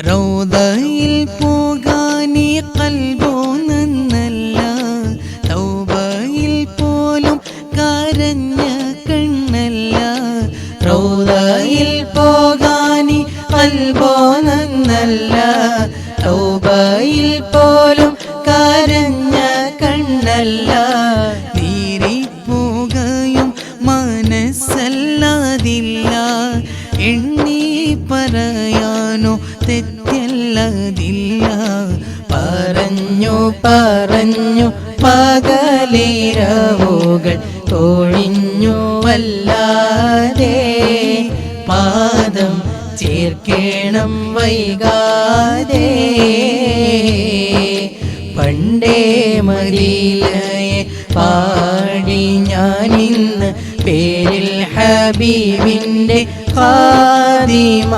റൗദയിൽ പോകാനീ കൽബോ നന്നല്ല, തൗബയിൽ പോലും കരഞ്ഞ കണ്ണല്ല. റൗദയിൽ പോകാനീ കൽബോ നന്നല്ല, തൗബയിൽ പോലും കരഞ്ഞ കണ്ണല്ല. നീറിപ്പോകയും മനസ്സല്ലാതില്ല, എണ്ണി പറയാനോ തെറ്റല്ലതില്ല. പറഞ്ഞു പറഞ്ഞു പകലിരവുകൾ തൊഴിഞ്ഞു വല്ലാതെ, പാദം ചേർക്കേണം വൈകാതെ. പണ്ടേ മദീനയെ പാടി ഞാനിന്ന് പേരിൽ ഹബീബിൻ്റെ ഖാദിമ.